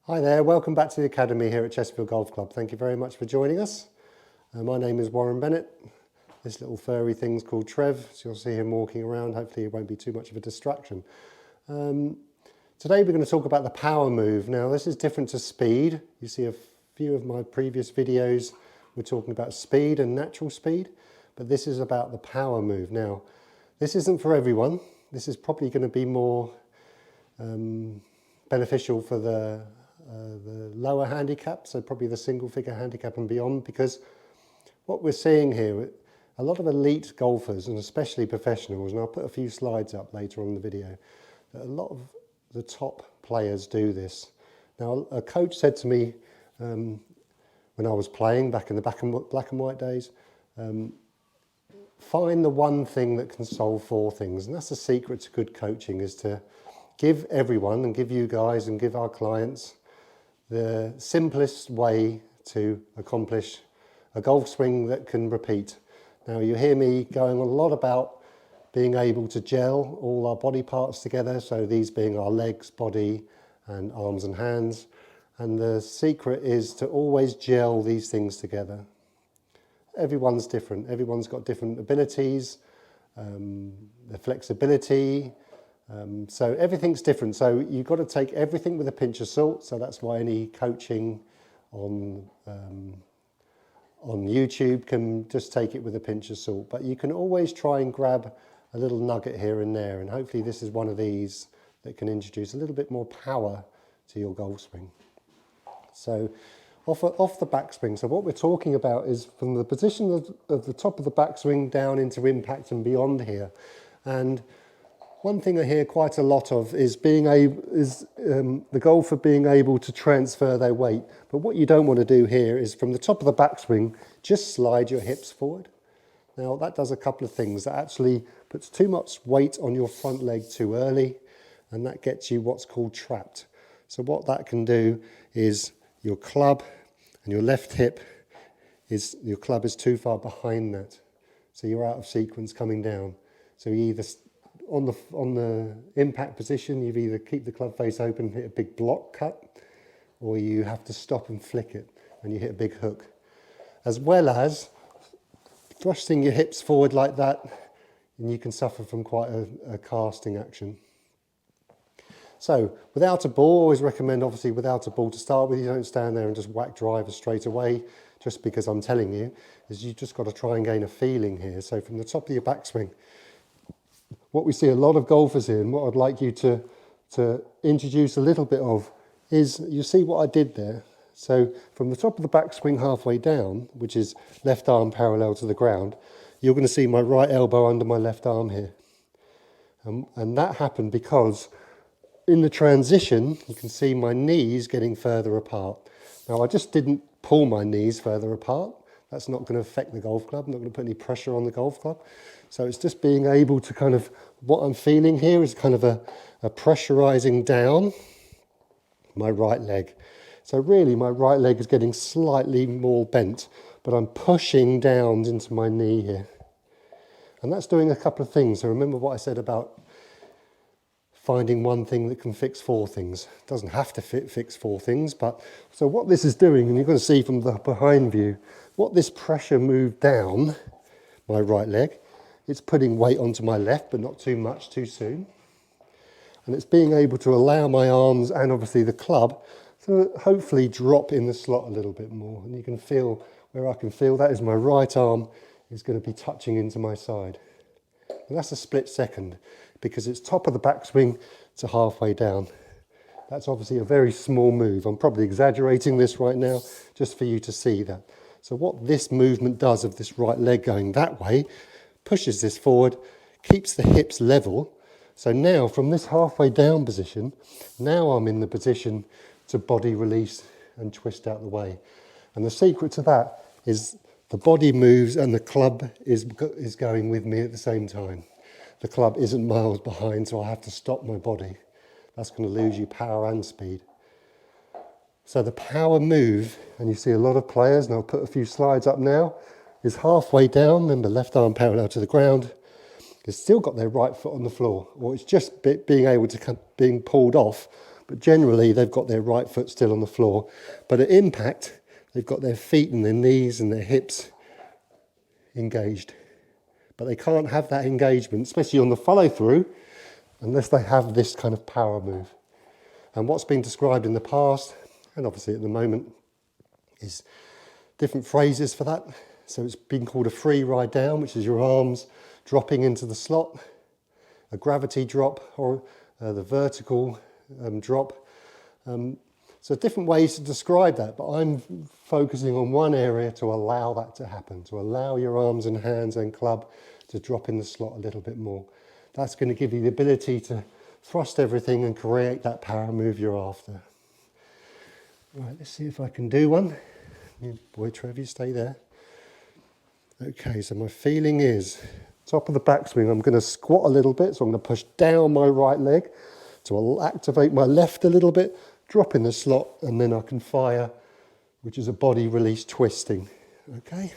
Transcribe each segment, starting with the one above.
Hi there, welcome back to the Academy here at Chesterfield Golf Club. Thank you very much for joining us. My name is Warren Bennett. This little furry thing's called Trev, so you'll see him walking around. Hopefully it won't be too much of a distraction. Today we're going to talk about the power move. Now this is different to speed. You see a few of my previous videos we're talking about speed and natural speed, but this is about the power move. Now this isn't for everyone. This is probably going to be more beneficial for the lower handicap, so probably the single figure handicap and beyond, because what we're seeing here, a lot of elite golfers and especially professionals, and I'll put a few slides up later on in the video, that a lot of the top players do this. Now a coach said to me when I was playing back in the black and white days, find the one thing that can solve four things, and that's the secret to good coaching, is to give everyone and give you guys and give our clients the simplest way to accomplish a golf swing that can repeat. Now you hear me going on a lot about being able to gel all our body parts together, so these being our legs, body and arms and hands, and the secret is to always gel these things together. Everyone's different, everyone's got different abilities, the flexibility, so everything's different, so you've got to take everything with a pinch of salt. So that's why any coaching on YouTube can just take it with a pinch of salt, but you can always try and grab a little nugget here and there, and hopefully this is one of these that can introduce a little bit more power to your golf swing. So off the backswing, so what we're talking about is from the position of the top of the backswing down into impact and beyond here. And one thing I hear quite a lot of is the golfer being able to transfer their weight. But what you don't want to do here is from the top of the backswing, just slide your hips forward. Now that does a couple of things. That actually puts too much weight on your front leg too early, and that gets you what's called trapped. So what that can do is your club and your left hip, your club is too far behind that. So you're out of sequence coming down. So you either on the impact position, you've either keep the club face open, hit a big block cut, or you have to stop and flick it and you hit a big hook. As well as thrusting your hips forward like that, and you can suffer from quite a casting action. So without a ball, always recommend obviously without a ball to start with. You don't stand there and just whack drivers straight away just because I'm telling you, is you just got to try and gain a feeling here. So from the top of your backswing, what we see a lot of golfers in, what I'd like you to introduce a little bit of, is you see what I did there. So from the top of the backswing halfway down, which is left arm parallel to the ground, you're going to see my right elbow under my left arm here. And that happened because in the transition, you can see my knees getting further apart. Now I just didn't pull my knees further apart. That's not going to affect the golf club. I'm not going to put any pressure on the golf club. So it's just being able to kind of, what I'm feeling here is kind of a pressurizing down my right leg. So really my right leg is getting slightly more bent, but I'm pushing down into my knee here. And that's doing a couple of things. So remember what I said about finding one thing that can fix four things. It doesn't have to fix four things, but so what this is doing, and you're going to see from the behind view, what this pressure moved down my right leg, it's putting weight onto my left, but not too much too soon. And it's being able to allow my arms and obviously the club to hopefully drop in the slot a little bit more. And you can feel, where I can feel that is my right arm is going to be touching into my side. And that's a split second because it's top of the backswing to halfway down. That's obviously a very small move. I'm probably exaggerating this right now just for you to see that. So what this movement does of this right leg going that way, pushes this forward, keeps the hips level. So now from this halfway down position, now I'm in the position to body release and twist out the way. And the secret to that is the body moves and the club is going with me at the same time. The club isn't miles behind, so I have to stop my body. That's going to lose you power and speed. So the power move, and you see a lot of players, and I'll put a few slides up now, is halfway down, remember left arm parallel to the ground, it's still got their right foot on the floor, or it's just being able to being pulled off but generally they've got their right foot still on the floor. But at impact, they've got their feet and their knees and their hips engaged. But they can't have that engagement, especially on the follow through, unless they have this kind of power move. And what's been described in the past, and obviously at the moment, is different phrases for that. So it's been called a free ride down, which is your arms dropping into the slot, a gravity drop, or the vertical drop. So different ways to describe that, but I'm focusing on one area to allow that to happen, to allow your arms and hands and club to drop in the slot a little bit more. That's going to give you the ability to thrust everything and create that power move you're after. Right, let's see if I can do one. Boy, Trev, you stay there. Okay, so my feeling is, top of the backswing, I'm going to squat a little bit, so I'm going to push down my right leg to activate my left a little bit, drop in the slot, and then I can fire, which is a body release twisting. Okay,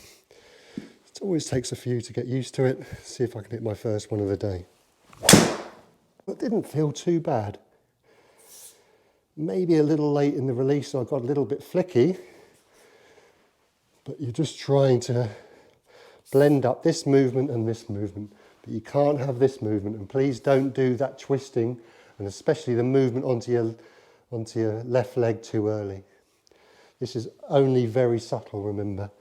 it always takes a few to get used to it. See if I can hit my first one of the day. It didn't feel too bad. Maybe a little late in the release, so I got a little bit flicky, but you're just trying to blend up this movement and this movement, but you can't have this movement, and please don't do that twisting, and especially the movement onto your left leg too early. This is only very subtle, remember,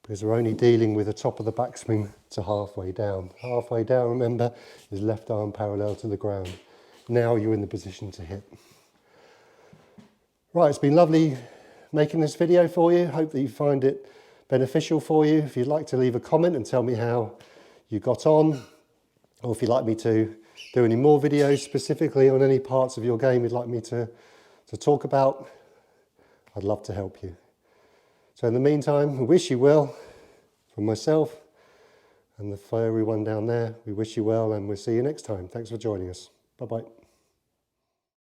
because we're only dealing with the top of the backswing to halfway down. Halfway down, remember, is left arm parallel to the ground. Now you're in the position to hit. Right, it's been lovely making this video for you. Hope that you find it beneficial for you. If you'd like to leave a comment and tell me how you got on, or if you'd like me to do any more videos specifically on any parts of your game you'd like me to talk about, I'd love to help you. So in the meantime, we wish you well from myself and for everyone down there. We wish you well, and we'll see you next time. Thanks for joining us. Bye-bye.